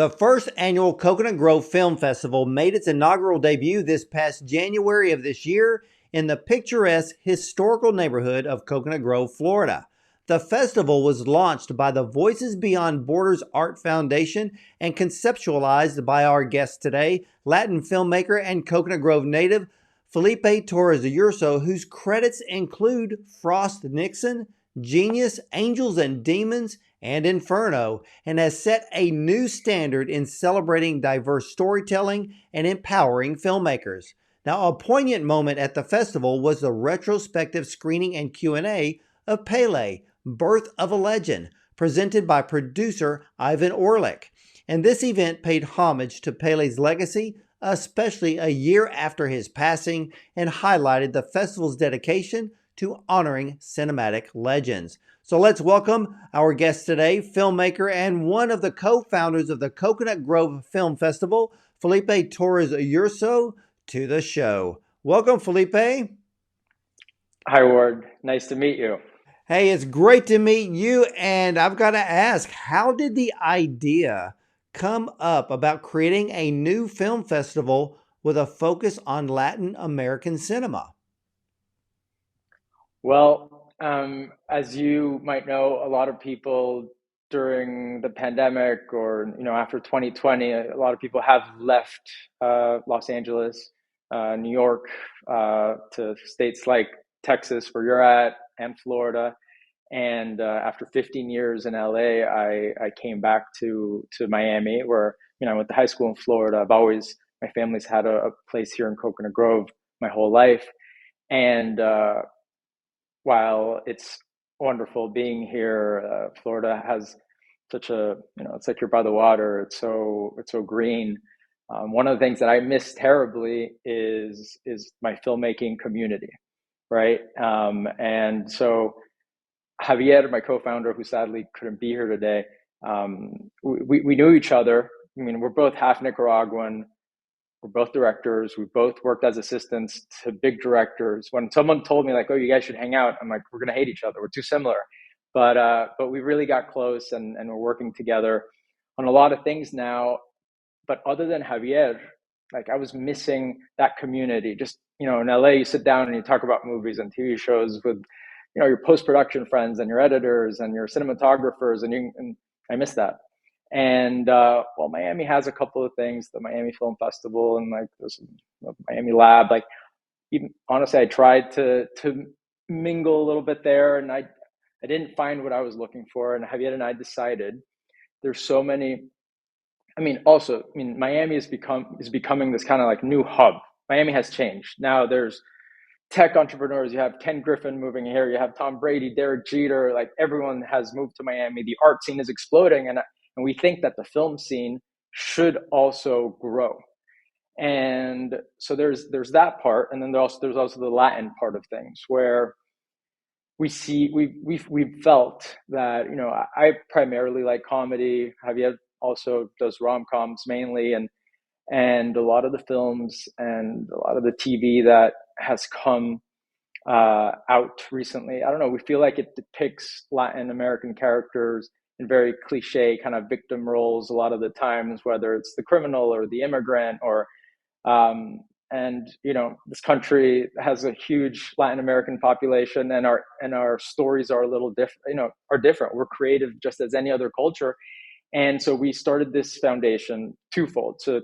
The first annual Coconut Grove Film Festival made its inaugural debut this past January of this year in the picturesque historical neighborhood of Coconut Grove, Florida. The festival was launched by the Voices Beyond Borders Art Foundation and conceptualized by our guest today, Latin filmmaker and Coconut Grove native Felipe Torres Urso, whose credits include Frost Nixon, Genius, Angels and Demons, and Inferno, and has set a new standard in celebrating diverse storytelling and empowering filmmakers. Now, a poignant moment at the festival was the retrospective screening and Q&A of Pele, Birth of a Legend, presented by producer Ivan Orlik. And this event paid homage to Pele's legacy, especially a year after his passing, and highlighted the festival's dedication to honoring cinematic legends. So let's welcome our guest today, filmmaker and one of the co-founders of the Coconut Grove Film Festival, Felipe Torres Urso, to the show. Welcome, Felipe. Hi, Ward. Nice to meet you. Hey, it's great to meet you. And I've got to ask, how did the idea come up about creating a new film festival with a focus on Latin American cinema? Well, as you might know, a lot of people during the pandemic or after 2020, a lot of people have left Los Angeles, New York, to states like Texas, where you're at, and Florida. And after 15 years in LA, I came back to Miami, where I went to high school in Florida. My family's had a place here in Coconut Grove my whole life, and while it's wonderful being here, Florida has such a, it's like you're by the water. It's so green. One of the things that I miss terribly is my filmmaking community, right? And so Javier, my co-founder, who sadly couldn't be here today, we knew each other. I mean, we're both half Nicaraguan. We're both directors. We both worked as assistants to big directors. When someone told me like, "Oh, you guys should hang out," I'm like, "We're gonna hate each other. We're too similar." But we really got close, and we're working together on a lot of things now. But other than Javier, like I was missing that community. Just in LA, you sit down and you talk about movies and TV shows with your post-production friends and your editors and your cinematographers, and I miss that. And well, Miami has a couple of things, the Miami Film Festival and like this Miami Lab. Like, even honestly, I tried to mingle a little bit there, and I didn't find what I was looking for. And Javier and I decided there's so many. Miami is becoming this kind of like new hub. Miami has changed. Now there's tech entrepreneurs. You have Ken Griffin moving here. You have Tom Brady, Derek Jeter. Like, everyone has moved to Miami. The art scene is exploding, and we think that the film scene should also grow. And so there's that part, and then there's also the Latin part of things, where we've felt that I primarily like comedy. Javier also does rom-coms mainly, and a lot of the films and a lot of the TV that has come out recently, I don't know, we feel like it depicts Latin American characters in very cliche kind of victim roles a lot of the times, whether it's the criminal or the immigrant or and this country has a huge Latin American population, and our stories are a little different, are different. We're creative just as any other culture. And so we started this foundation twofold to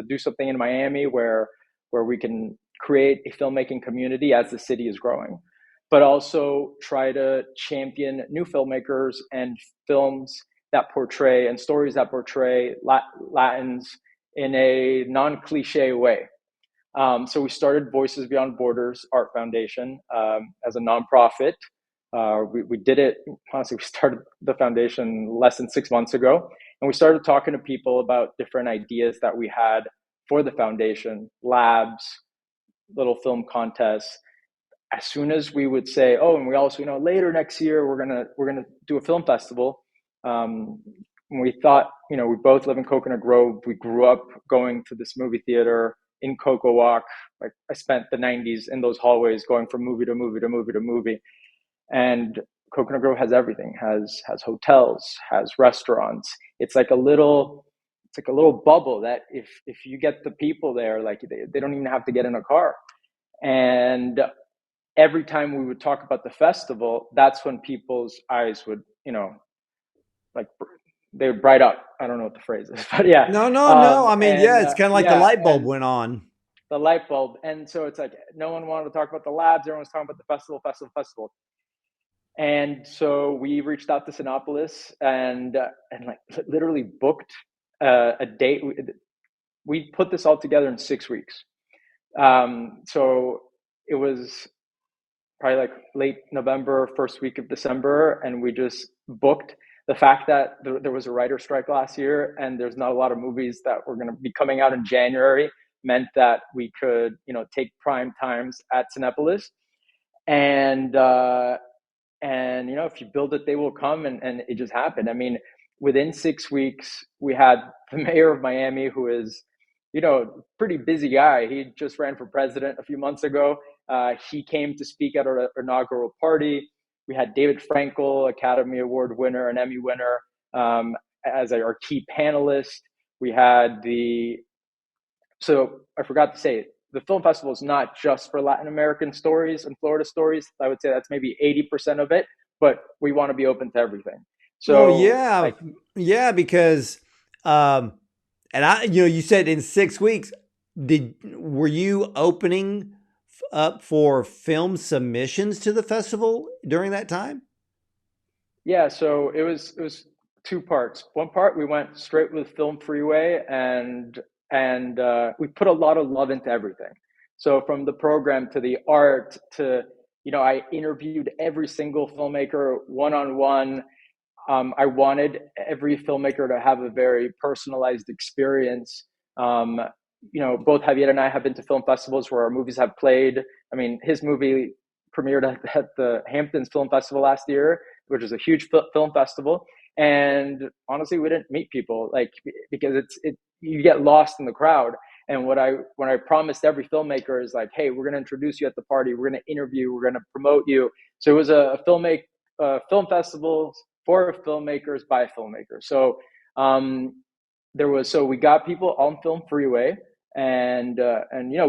do something in Miami where we can create a filmmaking community as the city is growing, but also try to champion new filmmakers and films that portray and stories that portray Latins in a non-cliche way. So we started Voices Beyond Borders Art Foundation as a nonprofit. We did it, honestly, we started the foundation less than 6 months ago, and we started talking to people about different ideas that we had for the foundation, labs, little film contests. As soon as we would say, "Oh, and we also, later next year, we're gonna do a film festival," we thought, we both live in Coconut Grove. We grew up going to this movie theater in Coco Walk. Like, I spent the 90s in those hallways going from movie to movie to movie to movie. And Coconut Grove has everything, has hotels, has restaurants. It's like a little it's like a little bubble that if you get the people there, like they don't even have to get in a car. And every time we would talk about the festival, that's when people's eyes would, like they would bright up. I don't know what the phrase is, but yeah. No, no, no. I mean, And yeah, it's kind of like the yeah, light bulb and went on. the light bulb. And so it's like no one wanted to talk about the labs. Everyone was talking about the festival, festival, festival. And so we reached out to Sinopolis and like literally booked a date. We put this all together in 6 weeks. So it was probably like late November, first week of December, and we just booked. The fact that there was a writer strike last year and there's not a lot of movies that were going to be coming out in January meant that we could, take prime times at Cinepolis. And if you build it, they will come, and it just happened. I mean, within 6 weeks, we had the mayor of Miami, who is, pretty busy guy. He just ran for president a few months ago. He came to speak at our inaugural party. We had David Frankel, Academy Award winner and Emmy winner, as our key panelist. We had so I forgot to say, the film festival is not just for Latin American stories and Florida stories. I would say that's maybe 80% of it, but we want to be open to everything. Well, So yeah, like, yeah, because, um, and you said in 6 weeks, were you opening up for film submissions to the festival during that time? yeah, so it was two parts. One part we went straight with Film Freeway, and we put a lot of love into everything. So from the program to the art to, I interviewed every single filmmaker one on one. I wanted every filmmaker to have a very personalized experience. Both Javier and I have been to film festivals where our movies have played. I mean, his movie premiered at the Hamptons Film Festival last year, which is a huge film festival. And honestly, we didn't meet people, like, because you get lost in the crowd. And when I promised every filmmaker is like, hey, we're going to introduce you at the party, we're going to interview, we're going to promote you. So it was a film festival for filmmakers by filmmakers. So we got people on Film Freeway, and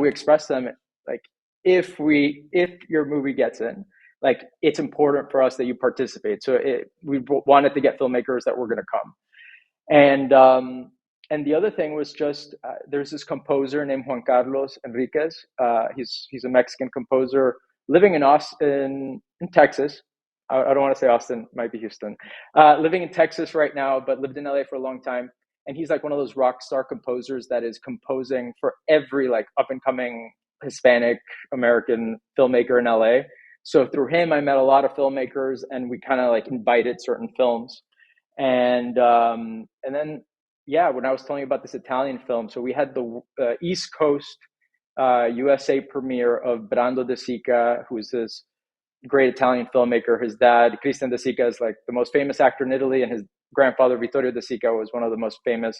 we expressed them, like, if your movie gets in, like, it's important for us that you participate. So we wanted to get filmmakers that were going to come. And the other thing was just, there's this composer named Juan Carlos Enriquez. He's a Mexican composer living in Austin, in Texas. I don't want to say Austin, might be Houston. Living in Texas right now, but lived in LA for a long time. And he's like one of those rock star composers that is composing for every like up and coming Hispanic American filmmaker in LA. So through him, I met a lot of filmmakers, and we kind of like invited certain films. And then, yeah, when I was telling you about this Italian film, so we had the East Coast USA premiere of Brando De Sica, who's this great Italian filmmaker. His dad, Christian De Sica, is like the most famous actor in Italy, and his grandfather, Vittorio De Sica, was one of the most famous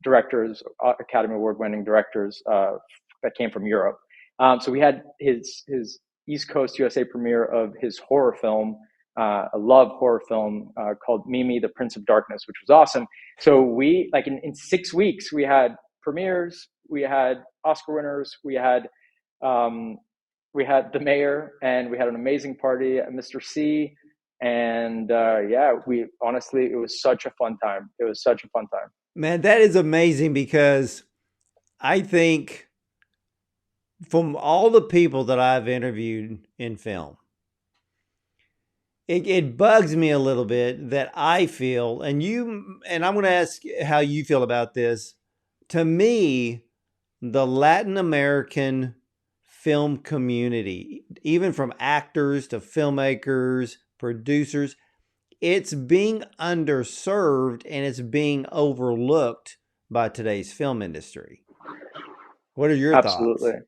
directors, Academy Award winning directors that came from Europe. So we had his East Coast USA premiere of his horror film, a love horror film called Mimi, the Prince of Darkness, which was awesome. So we, like, in 6 weeks, we had premieres, we had Oscar winners, we had the mayor, and we had an amazing party at Mr. C. And yeah, we honestly, it was such a fun time. It was such a fun time. Man, that is amazing because I think from all the people that I've interviewed in film, it bugs me a little bit that I feel, and I'm going to ask how you feel about this. To me, the Latin American film community, even from actors to filmmakers, producers, it's being underserved and it's being overlooked by today's film industry. What are your Absolutely. thoughts?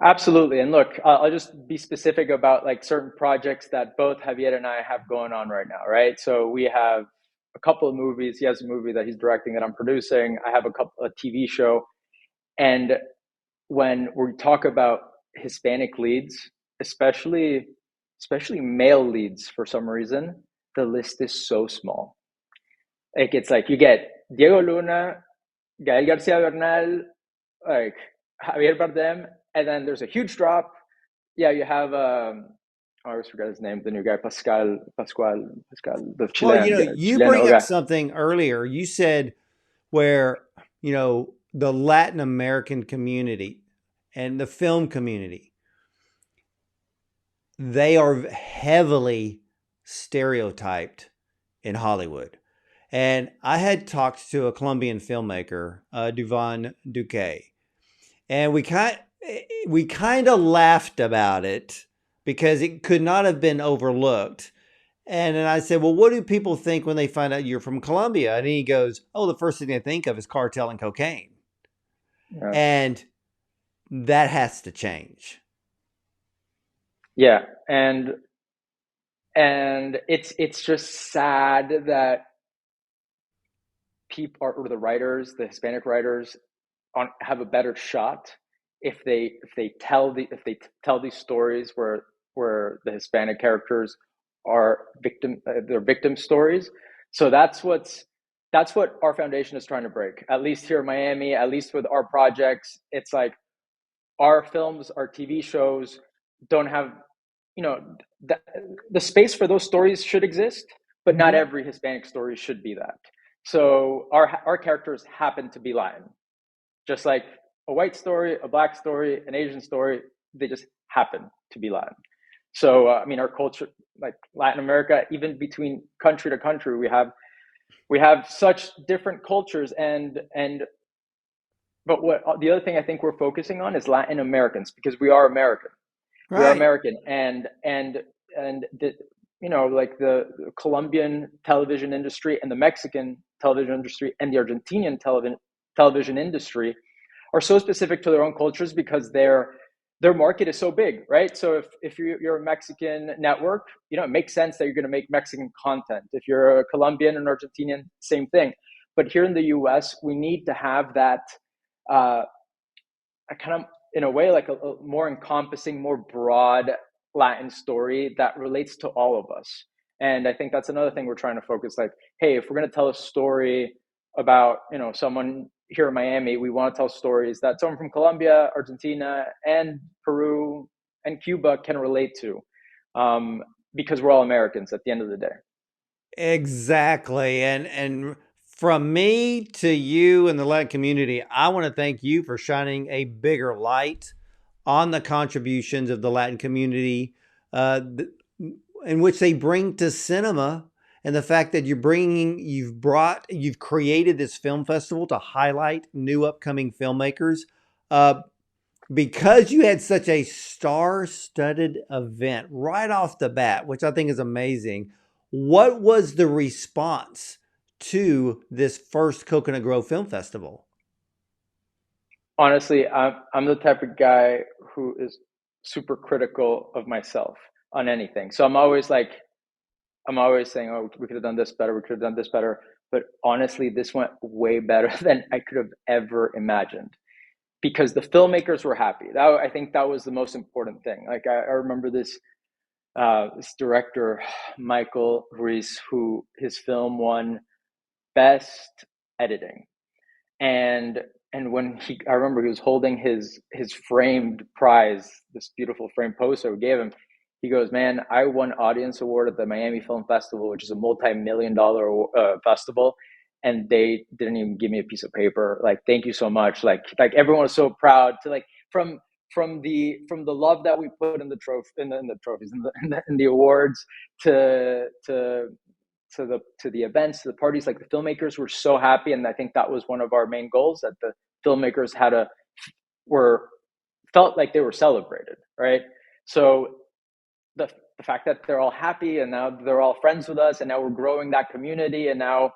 Absolutely. And look, I'll just be specific about like certain projects that both Javier and I have going on right now, right? So we have a couple of movies. He has a movie that he's directing that I'm producing. I have a TV show. And when we talk about Hispanic leads, especially male leads, for some reason, the list is so small. Like, it's like you get Diego Luna, Gael Garcia Bernal, like Javier Bardem, and then there's a huge drop. Yeah, you have I always forget his name, the new guy, Pascal, the Well, you bring Chileno up guy. something earlier. You said where, the Latin American community and the film community, they are heavily stereotyped in Hollywood. And I had talked to a Colombian filmmaker, Duvan Duque, and we kind of laughed about it because it could not have been overlooked. And then I said, "Well, what do people think when they find out you're from Colombia?" And he goes, "Oh, the first thing they think of is cartel and cocaine." Yeah, And that has to change. yeah, and it's just sad that people or the writers, the Hispanic writers, have a better shot if they tell these stories where the Hispanic characters are they're victim stories. So that's what our foundation is trying to break. At least here in Miami, at least with our projects, it's like our films, our TV shows don't have, you know, the, the space for those stories should exist, but not Mhm. every Hispanic story should be that. So our characters happen to be Latin, just like a white story, a black story, an Asian story, they just happen to be Latin. So I mean, our culture, like Latin America, even between country to country, we have such different cultures, and but what the other thing I think we're focusing on is Latin Americans, because we are American. We are Right. American, and the, like the Colombian television industry and the Mexican television industry and the Argentinian television industry are so specific to their own cultures because their market is so big, right? So if you're a Mexican network, it makes sense that you're going to make Mexican content. If you're a Colombian and Argentinian, same thing. But here in the US, we need to have that a kind of, in a way, like a more encompassing, more broad Latin story that relates to all of us. And I think that's another thing we're trying to focus. Like, hey, if we're going to tell a story about someone here in Miami, we want to tell stories that someone from Colombia, Argentina, and Peru and Cuba can relate to, because we're all Americans at the end of the day. Exactly. And from me to you and the Latin community, I want to thank you for shining a bigger light on the contributions of the Latin community, uh, th- in which they bring to cinema, and the fact that you've created this film festival to highlight new upcoming filmmakers. Uh, because you had such a star-studded event right off the bat, which I think is amazing. What was the response to this first Coconut Grove Film Festival? Honestly, I'm the type of guy who is super critical of myself on anything. So I'm always saying, oh, we could have done this better, we could have done this better. But honestly, this went way better than I could have ever imagined, because the filmmakers were happy. I think that was the most important thing. Like I remember this director, Michael Ruiz, who his film won best editing. And when I remember he was holding his framed prize, this beautiful framed poster we gave him. He goes, "Man, I won audience award at the Miami Film Festival, which is a multi-million-dollar festival, and they didn't even give me a piece of paper. Like, thank you so much. Like everyone was so proud to, like, from the love that we put in the trophies, in the awards, to the events, to the parties. Like, the filmmakers were so happy, and I think that was one of our main goals, that the filmmakers were felt like they were celebrated, right? So the fact that they're all happy, and now they're all friends with us, and now we're growing that community, and now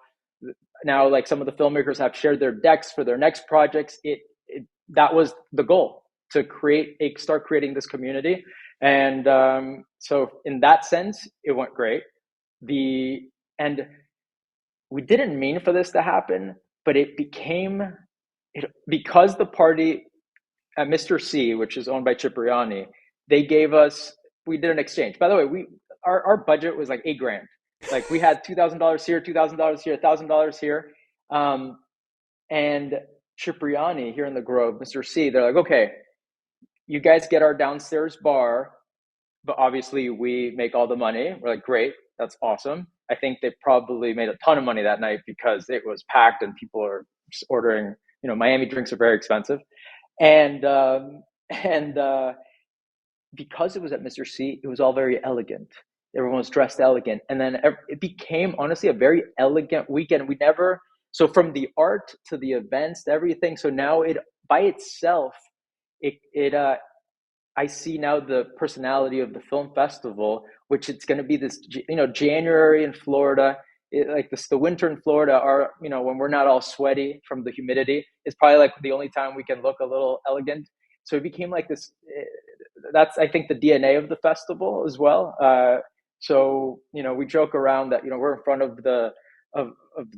like some of the filmmakers have shared their decks for their next projects. That was the goal, to start creating this community. And so in that sense, it went great. The and We didn't mean for this to happen, but it became it because the party at Mr. C, which is owned by Cipriani, they gave us. We did an exchange. By the way, our budget was like $8,000. Like, we had $2,000 here, $2,000 here, $1,000 here, Um, and Cipriani here in the Grove, Mr. C, they're like, okay, you guys get our downstairs bar, but obviously we make all the money. We're like, great, that's awesome. I think they probably made a ton of money that night because it was packed and people are ordering. Miami drinks are very expensive, and because it was at Mr. C, it was all very elegant. Everyone was dressed elegant, and then it became honestly a very elegant weekend. We never so from the art to the events to everything. So now it by itself, it I see now the personality of the film festival, which it's going to be this, January in Florida, like this, the winter in Florida are, when we're not all sweaty from the humidity, is probably like the only time we can look a little elegant. So it became like this. That's, I think, the DNA of the festival as well. So we joke around that we're in front of the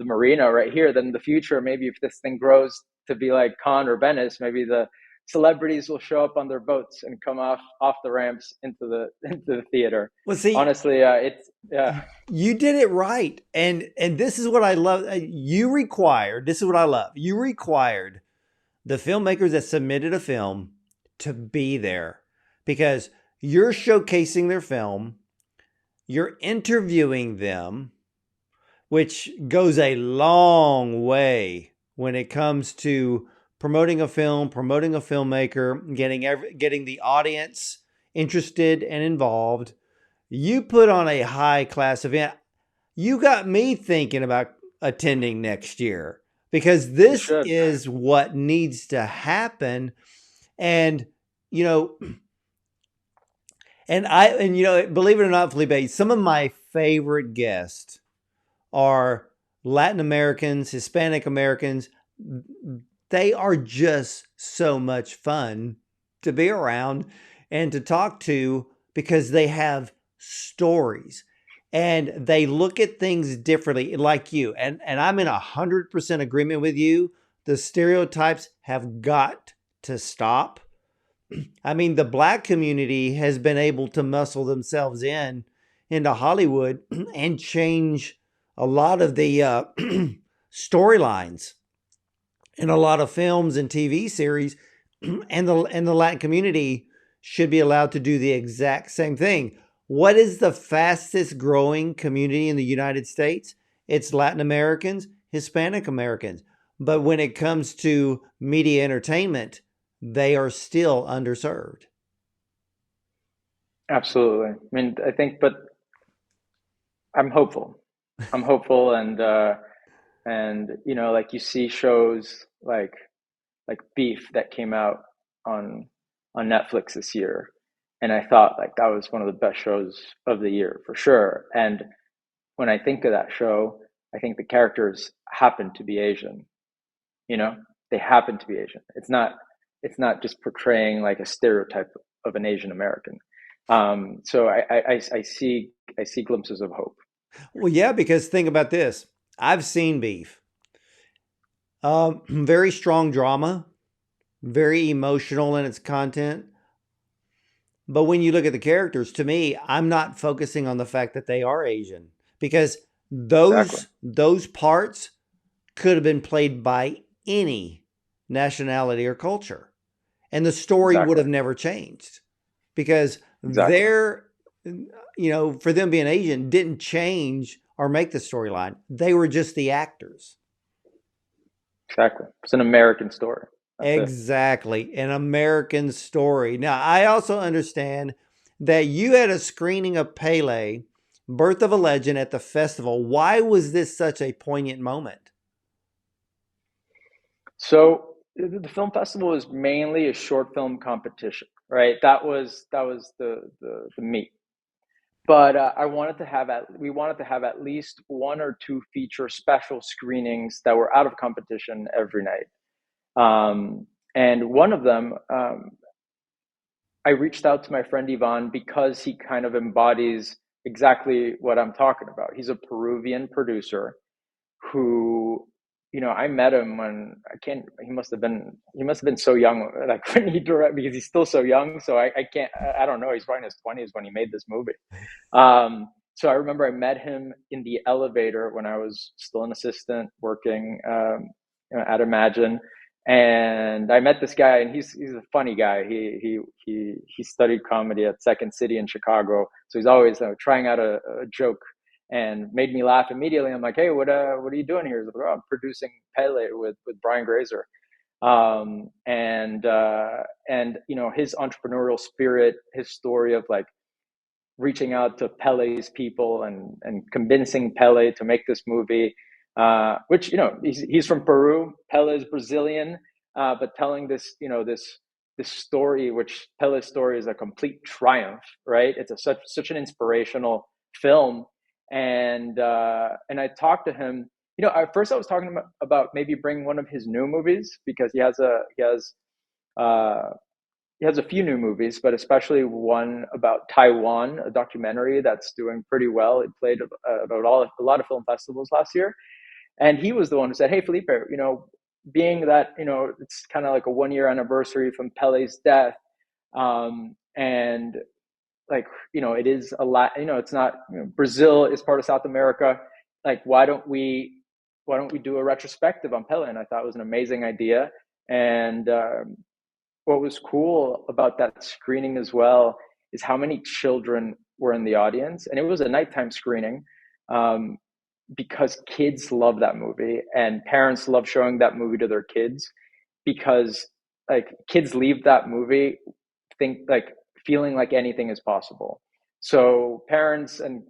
marina right here. Then in the future, maybe if this thing grows to be like Cannes or Venice, maybe the celebrities will show up on their boats and come off the ramps into the theater. Well, see, Honestly, it's yeah. you did it right. And this is what I love. You required, this is what I love. You required the filmmakers that submitted a film to be there because you're showcasing their film, you're interviewing them, which goes a long way when it comes to promoting a film, promoting a filmmaker, getting the audience interested and involved. You put on a high class event. You got me thinking about attending next year because You this should. is what needs to happen. And, you know, believe it or not, Felipe, some of my favorite guests are Latin Americans, Hispanic Americans. They are just so much fun to be around and to talk to because they have stories and they look at things differently like you. And I'm in 100% agreement with you. The stereotypes have got to stop. I mean, the Black community has been able to muscle themselves into Hollywood and change a lot of the storylines in a lot of films and TV series, and the Latin community should be allowed to do the exact same thing. What is the fastest growing community in the United States? It's Latin Americans, Hispanic Americans. But when it comes to media entertainment, they are still underserved. Absolutely. I mean, I think, but I'm hopeful. I'm hopeful, and like you see shows like Beef that came out on Netflix this year, and I thought like that was one of the best shows of the year for sure. And when I think of that show, I think the characters happen to be Asian. You know, they happen to be Asian. It's not just portraying like a stereotype of an Asian American. So I see glimpses of hope. Well, yeah, because think about this. I've seen Beef. Very strong drama, very emotional in its content. But when you look at the characters, to me, I'm not focusing on the fact that they are Asian because Exactly. those parts could have been played by any nationality or culture. And the story would Exactly. have never changed because Exactly. for them being Asian didn't change or make the storyline. They were just the actors. Exactly. It's an American story. That's it. Exactly. An American story. Now, I also understand that you had a screening of Pele, Birth of a Legend at the festival. Why was this such a poignant moment? So the film festival is mainly a short film competition, right? That was the meat. But we wanted to have at least one or two feature special screenings that were out of competition every night. And one of them, I reached out to my friend Ivan because he kind of embodies exactly what I'm talking about. He's a Peruvian producer who, I met him when I can't. He must have been so young, like when he directed, because he's still so young. So I can't. I don't know. He's probably in his 20s when he made this movie. So I remember I met him in the elevator when I was still an assistant working at Imagine, and I met this guy, and he's a funny guy. He studied comedy at Second City in Chicago, so he's always trying out a joke, and made me laugh immediately. I'm like, hey, what are you doing here? He's like, oh, I'm producing Pele with Brian Grazer. And his entrepreneurial spirit, his story of like reaching out to Pele's people and convincing Pele to make this movie, which he's from Peru. Pele is Brazilian, but telling this story, which Pele's story is a complete triumph, right? It's such an inspirational film, and I talked to him. At first I was talking about maybe bringing one of his new movies, because uh, he has a few new movies, but especially one about Taiwan, a documentary that's doing pretty well. It played at a lot of film festivals last year. And he was the one who said, hey, Felipe, being that, it's kind of like a 1 year anniversary from Pele's death. And like, it is a lot, it's not, Brazil is part of South America. Like, why don't we do a retrospective on Pele? And I thought it was an amazing idea. And what was cool about that screening as well is how many children were in the audience, and it was a nighttime screening, um, because kids love that movie, and parents love showing that movie to their kids, because like kids leave that movie think like feeling like anything is possible. So parents and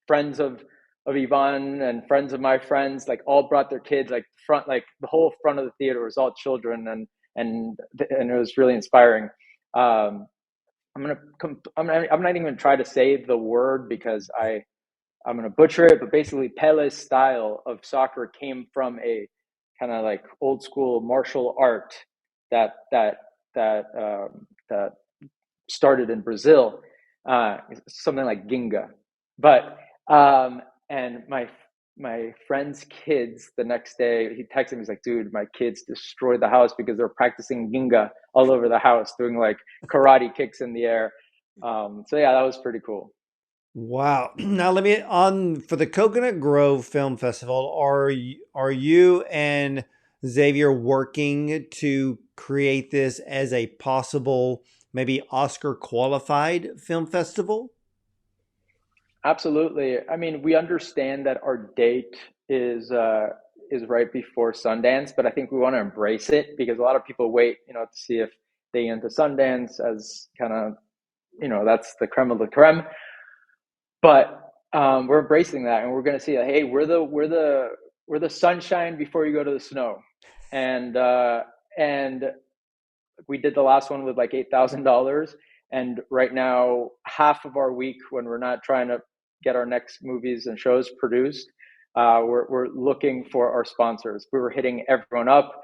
friends of Yvonne and friends of my friends like all brought their kids, like the whole front of the theater was all children, and it was really inspiring. Um, I'm not even try to say the word because I'm gonna butcher it, but basically Pele's style of soccer came from a kind of like old school martial art that that that started in Brazil, something like Ginga. But and my friend's kids the next day, he texted me, he's like, dude, my kids destroyed the house because they're practicing Ginga all over the house, doing like karate kicks in the air. So yeah, that was pretty cool. Wow. Now let me on for the Coconut Grove Film Festival. Are you and Xavier working to create this as a possible, maybe Oscar qualified film festival? Absolutely. I mean, we understand that our date is right before Sundance, but I think we want to embrace it because a lot of people wait, to see if they get into Sundance as kind of, that's the creme of the creme. But we're embracing that, and we're going to see that. Hey, we're the sunshine before you go to the snow, and we did the last one with like $8,000, and right now half of our week when we're not trying to get our next movies and shows produced, we're looking for our sponsors. We were hitting everyone up,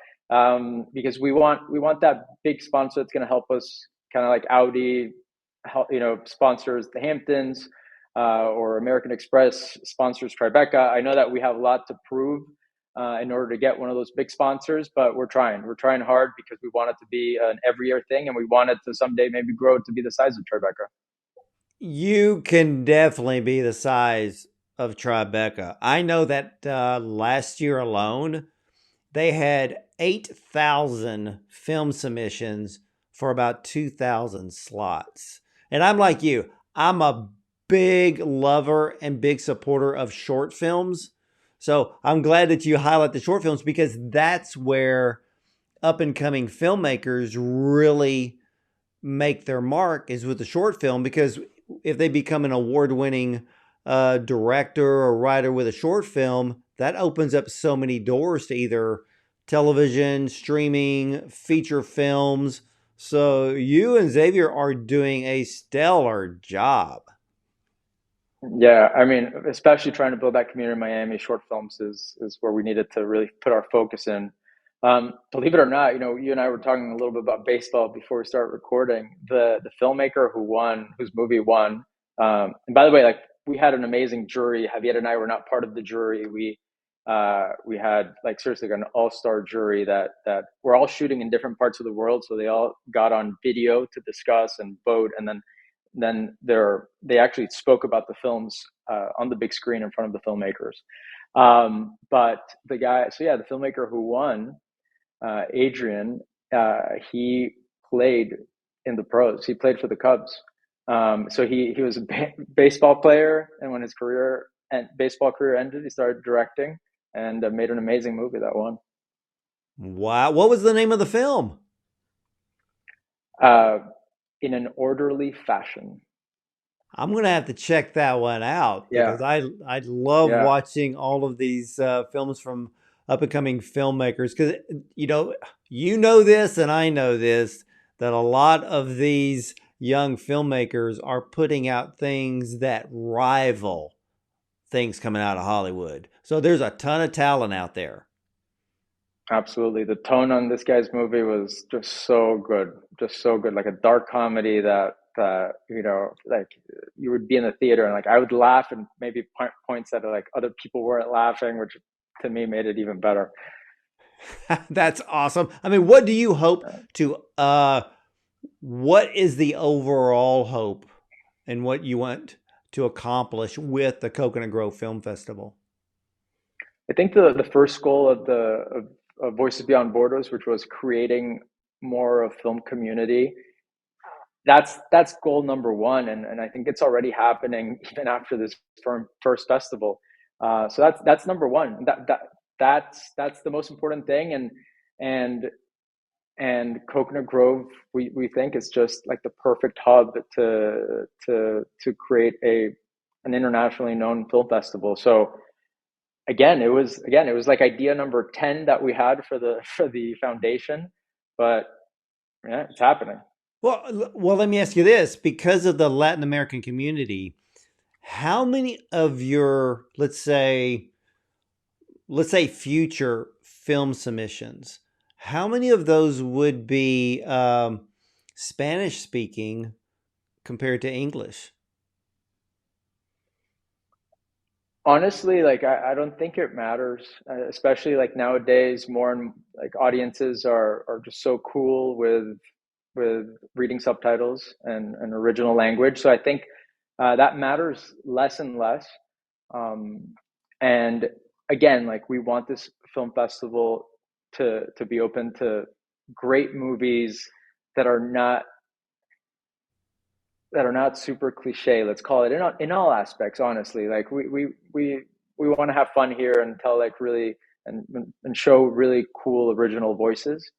because we want that big sponsor that's going to help us, kind of like Audi, help, sponsors the Hamptons, or American Express sponsors Tribeca. I know that we have a lot to prove in order to get one of those big sponsors, but we're trying. We're trying hard because we want it to be an every year thing, and we want it to someday maybe grow to be the size of Tribeca. You can definitely be the size of Tribeca. I know that last year alone, they had 8,000 film submissions for about 2,000 slots. And I'm like you, I'm a big lover and big supporter of short films. So I'm glad that you highlight the short films because that's where up and coming filmmakers really make their mark is with the short film because if they become an award-winning director or writer with a short film, that opens up so many doors to either television, streaming, feature films. So you and Xavier are doing a stellar job. Yeah, I mean, especially trying to build that community in Miami, short films is where we needed to really put our focus in. Believe it or not, you and I were talking a little bit about baseball before we start recording. The filmmaker whose movie won, and by the way, like we had an amazing jury. Javier and I were not part of the jury. We had like seriously an all-star jury that we're all shooting in different parts of the world, so they all got on video to discuss and vote, and then they actually spoke about the films on the big screen in front of the filmmakers. But the guy, so yeah, the filmmaker who won, Adrian, he played in the pros. He played for the Cubs. So he was a baseball player, and when his career and baseball career ended, he started directing and made an amazing movie that won. Wow. What was the name of the film? Uh, in an orderly fashion. I'm gonna have to check that one out Yeah, because I love yeah, watching all of these films from up and coming filmmakers because you know you know this and I know this that a lot of these young filmmakers are putting out things that rival things coming out of Hollywood. So there's a ton of talent out there. absolutely. The tone on this guy's movie was just so good, like a dark comedy that like you would be in the theater and like I would laugh and maybe points that like other people weren't laughing, which to me made it even better. That's awesome. I mean, what do you hope to what is the overall hope and what you want to accomplish with the Coconut Grove Film Festival? I think the first goal of Voices Beyond Borders, which was creating more of film community, that's goal number one, and I think it's already happening even after this first festival. So that's number one. That's the most important thing, and and Coconut Grove we think is just like the perfect hub to create a an internationally known film festival. So again it was like idea number 10 that we had for the foundation, but yeah, it's happening. Well, let me ask you this: because of the Latin American community, how many of your, let's say, future film submissions, how many of those would be Spanish speaking compared to English? Honestly, like I don't think it matters, especially like nowadays more and like audiences are just so cool with reading subtitles and original language, so I think that matters less and less. um, and again, like we want this film festival to be open to great movies that are not super cliche, let's call it, in all aspects, honestly. Like we want to have fun here and tell like really and show really cool original voices.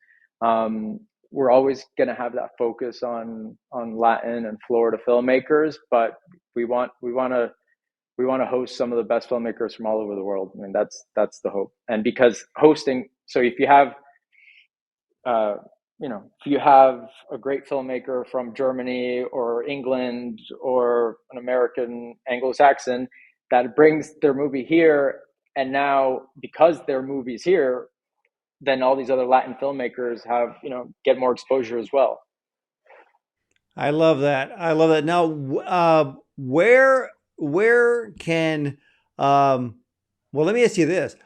We're always going to have that focus on Latin and Florida filmmakers, but we want to host some of the best filmmakers from all over the world. I mean, that's the hope. And because hosting, so if you have uh, if you have a great filmmaker from Germany or England or an American Anglo-Saxon that brings their movie here, and now because their movie's here, then all these other Latin filmmakers have, get more exposure as well. I love that. I love that. Now, where can well, let me ask you this.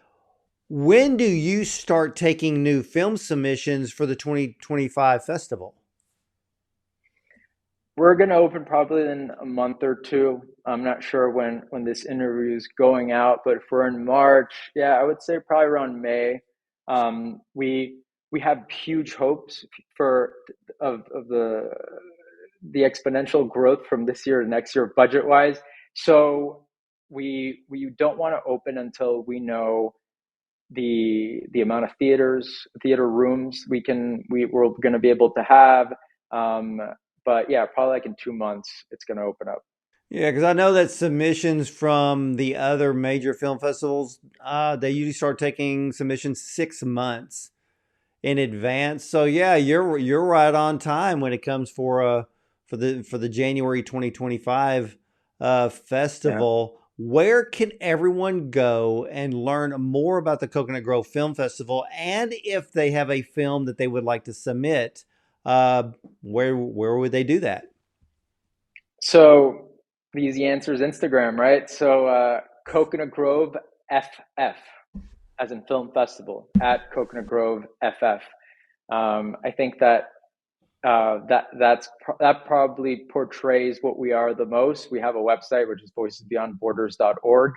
When do you start taking new film submissions for the 2025 festival? We're going to open probably in a month or two. I'm not sure when this interview is going out, but if we're in March, yeah, I would say probably around May. We have huge hopes for of the exponential growth from this year to next year budget wise. So we don't want to open until we know the amount of theater rooms we're going to be able to have. Um, but yeah, probably like in 2 months, it's going to open up. Yeah, because I know that submissions from the other major film festivals, they usually start taking submissions 6 months in advance. So yeah, you're right on time when it comes for the January 2025 Yeah. festival. Where can everyone go and learn more about the Coconut Grove Film Festival, and if they have a film that they would like to submit, uh, where would they do that? So the easy answer is Instagram, right? So Coconut Grove FF, as in film festival, at Coconut Grove FF. I think that that probably portrays what we are the most. We have a website which is voicesbeyondborders.org,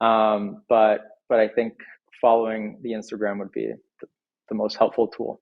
but I think following the Instagram would be the most helpful tool.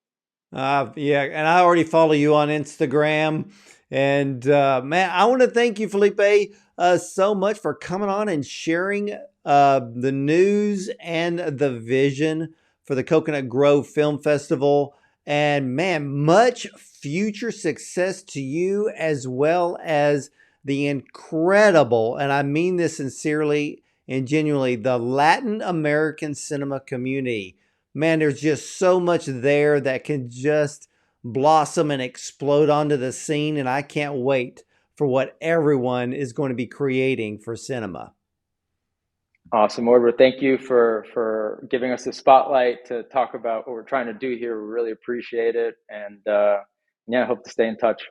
Yeah, and I already follow you on Instagram. And man, I want to thank you, Felipe, so much for coming on and sharing the news and the vision for the Coconut Grove Film Festival. And man, much future success to you, as well as the incredible, and I mean this sincerely and genuinely, the Latin American cinema community. Man, there's just so much there that can just blossom and explode onto the scene. And I can't wait for what everyone is going to be creating for cinema. Awesome, Orber. Thank you for giving us the spotlight to talk about what we're trying to do here. We really appreciate it, and yeah, I hope to stay in touch.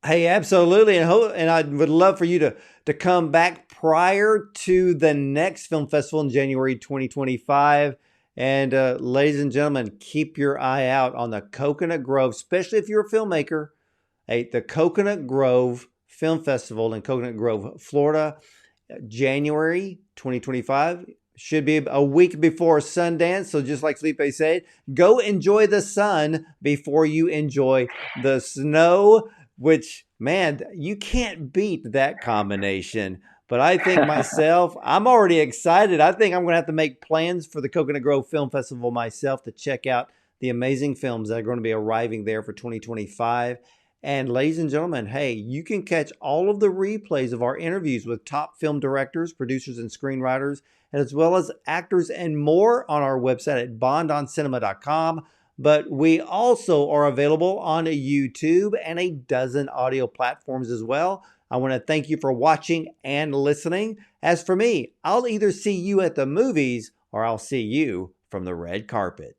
Hey, absolutely. And I would love for you to come back prior to the next film festival in January 2025. And ladies and gentlemen, keep your eye out on the Coconut Grove, especially if you're a filmmaker. Hey, the Coconut Grove Film Festival in Coconut Grove, Florida, January 2025. Should be a week before Sundance. So just like Felipe said, go enjoy the sun before you enjoy the snow, which, man, you can't beat that combination. But I think myself, I'm already excited. I think I'm going to have to make plans for the Coconut Grove Film Festival myself to check out the amazing films that are going to be arriving there for 2025. And ladies and gentlemen, hey, you can catch all of the replays of our interviews with top film directors, producers, and screenwriters, as well as actors and more on our website at bondoncinema.com. But we also are available on YouTube and a dozen audio platforms as well. I want to thank you for watching and listening. As for me, I'll either see you at the movies or I'll see you from the red carpet.